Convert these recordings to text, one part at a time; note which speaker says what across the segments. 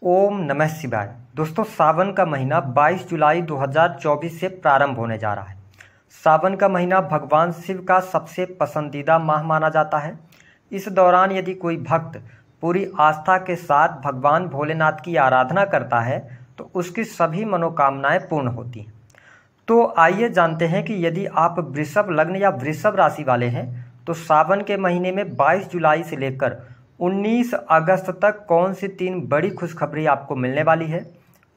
Speaker 1: ओम नमः शिवाय। दोस्तों, सावन का महीना 22 जुलाई 2024 से प्रारंभ होने जा रहा है। सावन का महीना भगवान शिव का सबसे पसंदीदा माह माना जाता है। इस दौरान यदि कोई भक्त पूरी आस्था के साथ भगवान भोलेनाथ की आराधना करता है तो उसकी सभी मनोकामनाएं पूर्ण होती हैं। तो आइए जानते हैं कि यदि आप वृषभ लग्न या वृषभ राशि वाले हैं तो सावन के महीने में 22 जुलाई से लेकर 19 अगस्त तक कौन सी 3 बड़ी खुशखबरी आपको मिलने वाली है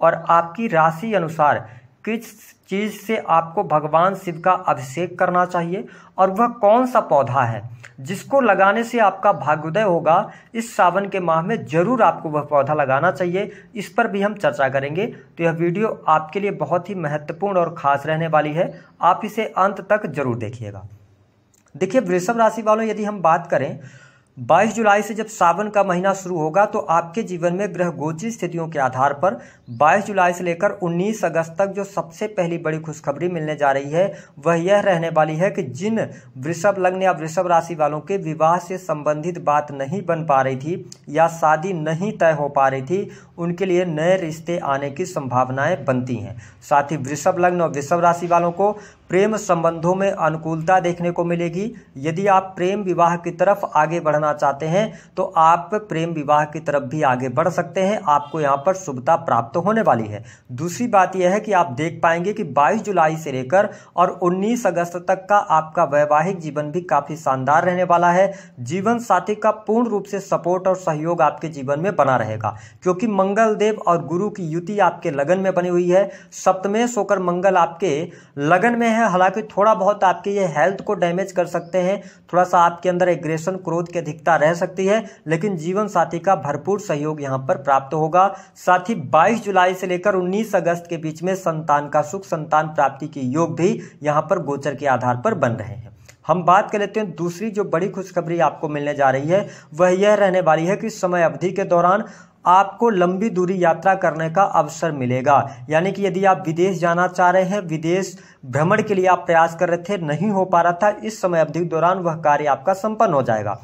Speaker 1: और आपकी राशि अनुसार किस चीज़ से आपको भगवान शिव का अभिषेक करना चाहिए और वह कौन सा पौधा है जिसको लगाने से आपका भाग्योदय होगा। इस सावन के माह में जरूर आपको वह पौधा लगाना चाहिए, इस पर भी हम चर्चा करेंगे। तो यह वीडियो आपके लिए बहुत ही महत्वपूर्ण और खास रहने वाली है, आप इसे अंत तक जरूर देखिएगा। देखिए वृषभ राशि वालों, यदि हम बात करें 22 जुलाई से जब सावन का महीना शुरू होगा तो आपके जीवन में ग्रह गोचर स्थितियों के आधार पर 22 जुलाई से लेकर 19 अगस्त तक जो सबसे पहली बड़ी खुशखबरी मिलने जा रही है वह यह रहने वाली है कि जिन वृषभ लग्न या वृषभ राशि वालों के विवाह से संबंधित बात नहीं बन पा रही थी या शादी नहीं तय हो पा रही थी, उनके लिए नए रिश्ते आने की संभावनाएं बनती हैं। साथ ही वृषभ लग्न और वृषभ राशि वालों को प्रेम संबंधों में अनुकूलता देखने को मिलेगी। यदि आप प्रेम विवाह की तरफ आगे बढ़ना चाहते हैं तो आप प्रेम विवाह की तरफ भी आगे बढ़ सकते हैं, आपको यहाँ पर शुभता प्राप्त होने वाली है। दूसरी बात यह है कि आप देख पाएंगे कि 22 जुलाई से लेकर और 19 अगस्त तक का आपका वैवाहिक जीवन भी काफी शानदार रहने वाला है। जीवन साथी का पूर्ण रूप से सपोर्ट और सहयोग आपके जीवन में बना रहेगा, क्योंकि मंगल देव और गुरु की युति आपके लगन में बनी हुई है। सप्तमेश होकर मंगल आपके लगन में है। हालांकि थोड़ा बहुत आपके ये हेल्थ को डैमेज कर सकते हैं, थोड़ा सा आपके अंदर एग्रेशन क्रोध की अधिकता रह सकती है, लेकिन जीवन साथी का भरपूर सहयोग यहां पर प्राप्त होगा। साथ ही 22 जुलाई से लेकर 19 अगस्त के बीच में संतान का सुख, संतान प्राप्ति के योग भी यहां पर गोचर के आधार पर बन रहे हैं। हम बात कर लेते हैं दूसरी जो बड़ी खुशखबरी आपको मिलने जा रही है वह यह रहने वाली है कि समय अवधि के दौरान आपको लंबी दूरी यात्रा करने का अवसर मिलेगा। यानी कि यदि आप विदेश जाना चाह रहे हैं, विदेश भ्रमण के लिए आप प्रयास कर रहे थे, नहीं हो पा रहा था, इस समय अवधि के दौरान वह कार्य आपका संपन्न हो जाएगा।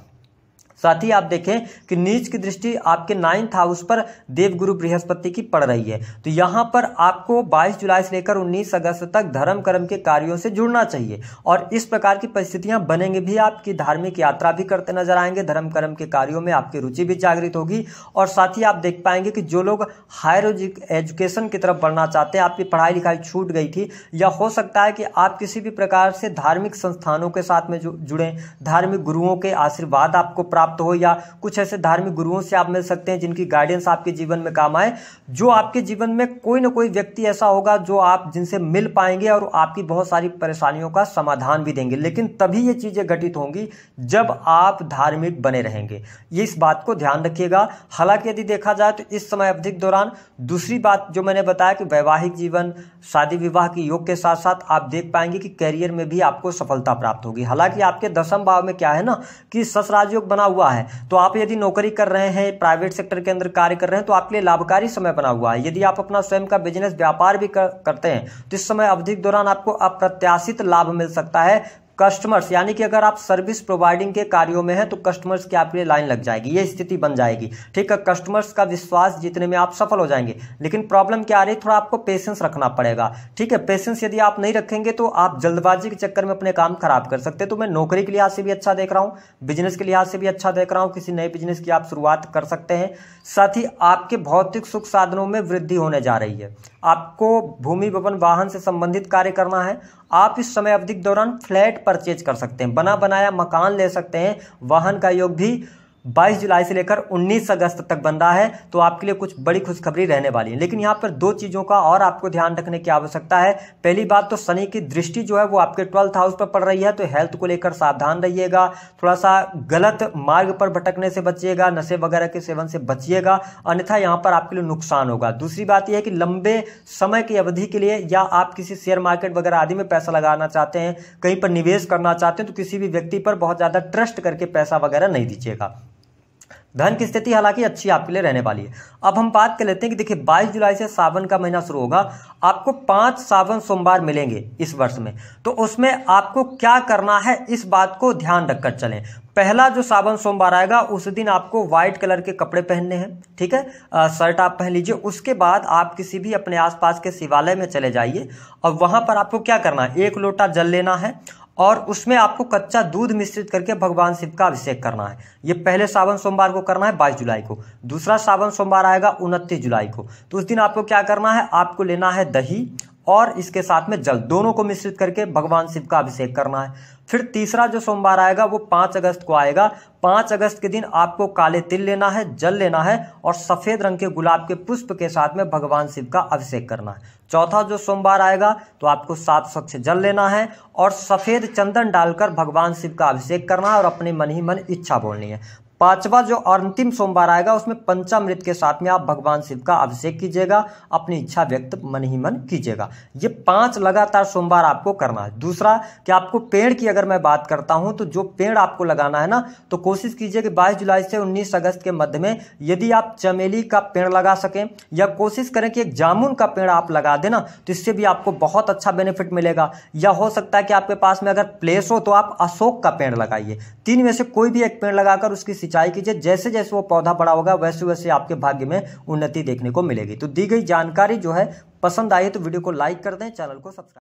Speaker 1: साथ ही आप देखें कि नीच की दृष्टि आपके 9th हाउस पर देवगुरु बृहस्पति की पड़ रही है। तो यहां पर आपको 22 जुलाई से लेकर 19 अगस्त तक धर्म कर्म के कार्यों से जुड़ना चाहिए और इस प्रकार की परिस्थितियां बनेंगी भी। आपकी धार्मिक यात्रा भी करते नजर आएंगे, धर्म कर्म के कार्यों में आपकी रुचि भी जागृत होगी और साथ ही आप देख पाएंगे कि जो लोग हायर एजुकेशन की तरफ बढ़ना चाहते हैं, आपकी पढ़ाई लिखाई छूट गई थी, या हो सकता है कि आप किसी भी प्रकार से धार्मिक संस्थानों के साथ में जुड़े, धार्मिक गुरुओं के आशीर्वाद आपको प्राप्त हो या कुछ ऐसे धार्मिक गुरुओं से आप मिल सकते हैं जिनकी गाइडेंस आपके जीवन में काम आए। जो आपके जीवन में कोई ना कोई व्यक्ति ऐसा होगा जो आप जिनसे मिल पाएंगे और आपकी बहुत सारी परेशानियों का समाधान भी देंगे, लेकिन तभी ये चीजें घटित होंगी जब आप धार्मिक बने रहेंगे। ये इस बात को ध्यान रखिएगा। हालांकि यदि देखा जाए तो इस समय अवधि के दौरान दूसरी बात जो मैंने बताया कि वैवाहिक जीवन, शादी विवाह के योग के साथ साथ आप देख पाएंगे कि करियर में भी आपको सफलता प्राप्त होगी। हालांकि आपके 10वें भाव में क्या है ना कि सस राजयोग बना हुआ है, तो आप यदि नौकरी कर रहे हैं, प्राइवेट सेक्टर के अंदर कार्य कर रहे हैं तो आपके लिए लाभकारी समय बना हुआ है। यदि आप अपना स्वयं का बिजनेस व्यापार भी करते हैं तो इस समय अवधि के दौरान आपको अप्रत्याशित लाभ मिल सकता है। कस्टमर्स, यानी कि अगर आप सर्विस प्रोवाइडिंग के कार्यों में हैं तो कस्टमर्स की आपके लिए लाइन लग जाएगी, ये स्थिति बन जाएगी। ठीक है, कस्टमर्स का विश्वास जीतने में आप सफल हो जाएंगे, लेकिन प्रॉब्लम क्या आ रही है, थोड़ा आपको पेशेंस रखना पड़ेगा। ठीक है, पेशेंस यदि आप नहीं रखेंगे तो आप जल्दबाजी के चक्कर में अपने काम खराब कर सकते हैं। तो मैं नौकरी के लिहाज से भी अच्छा देख रहा हूँ, बिजनेस के लिहाज से भी अच्छा देख रहा हूँ, किसी नए बिजनेस की आप शुरुआत कर सकते हैं। साथ ही आपके भौतिक सुख साधनों में वृद्धि होने जा रही है। आपको भूमि भवन वाहन से संबंधित कार्य करना है, आप इस समय अवधि के दौरान फ्लैट परचेज कर सकते हैं, बना बनाया मकान ले सकते हैं। वाहन का योग भी 22 जुलाई से लेकर 19 अगस्त तक बन रहा है, तो आपके लिए कुछ बड़ी खुशखबरी रहने वाली है। लेकिन यहाँ पर 2 चीजों का और आपको ध्यान रखने की आवश्यकता है। पहली बात तो शनि की दृष्टि जो है वो आपके 12th हाउस पर पड़ रही है, तो हेल्थ को लेकर सावधान रहिएगा, थोड़ा सा गलत मार्ग पर भटकने से बचिएगा, नशे वगैरह के सेवन से बचिएगा, अन्यथा यहाँ पर आपके लिए नुकसान होगा। दूसरी बात यह है कि लंबे समय की अवधि के लिए या आप किसी शेयर मार्केट वगैरह आदि में पैसा लगाना चाहते हैं, कहीं पर निवेश करना चाहते हैं, तो किसी भी व्यक्ति पर बहुत ज्यादा ट्रस्ट करके पैसा वगैरह नहीं दीजिएगा। धन की स्थिति हालांकि अच्छी आपके लिए रहने वाली है। अब हम बात कर लेते हैं कि देखिए 22 जुलाई से सावन का महीना शुरू होगा, आपको 5 सावन सोमवार मिलेंगे इस वर्ष में। तो उसमें आपको क्या करना है इस बात को ध्यान रखकर चलें। पहला जो सावन सोमवार आएगा उस दिन आपको व्हाइट कलर के कपड़े पहनने हैं, ठीक है, शर्ट आप पहन लीजिए। उसके बाद आप किसी भी अपने आसपास के शिवालय में चले जाइए और वहां पर आपको क्या करना है, 1 लोटा जल लेना है और उसमें आपको कच्चा दूध मिश्रित करके भगवान शिव का अभिषेक करना है। ये पहले सावन सोमवार को करना है 22 जुलाई को। दूसरा सावन सोमवार आएगा 29 जुलाई को। तो उस दिन आपको क्या करना है, आपको लेना है दही और इसके साथ में जल, दोनों को मिश्रित करके भगवान शिव का अभिषेक करना है। फिर तीसरा जो सोमवार आएगा वो 5 अगस्त को आएगा। 5 अगस्त के दिन आपको काले तिल लेना है, जल लेना है और सफेद रंग के गुलाब के पुष्प के साथ में भगवान शिव का अभिषेक करना है। चौथा जो सोमवार आएगा तो आपको 7 स्वच्छ जल लेना है और सफेद चंदन डालकर भगवान शिव का अभिषेक करना है और अपने मन ही मन इच्छा बोलनी है। 5वां जो अंतिम सोमवार आएगा उसमें पंचामृत के साथ में आप भगवान शिव का अभिषेक कीजिएगा, अपनी इच्छा व्यक्त मन ही मन कीजिएगा। ये 5 लगातार सोमवार आपको करना है। दूसरा कि आपको पेड़ की अगर मैं बात करता हूं तो जो पेड़ आपको लगाना है ना, तो कोशिश कीजिए कि 22 जुलाई से 19 अगस्त के मध्य में यदि आप चमेली का पेड़ लगा सकें या कोशिश करें कि एक जामुन का पेड़ आप लगा देना, तो इससे भी आपको बहुत अच्छा बेनिफिट मिलेगा। या हो सकता है कि आपके पास में अगर प्लेस हो तो आप अशोक का पेड़ लगाइए। 3 में से कोई भी एक पेड़ लगाकर उसकी सिंचाई कीजिए। जैसे जैसे वो पौधा बड़ा होगा वैसे वैसे आपके भाग्य में उन्नति देखने को मिलेगी। तो दी गई जानकारी जो है पसंद आई तो वीडियो को लाइक कर दें, चैनल को सब्सक्राइब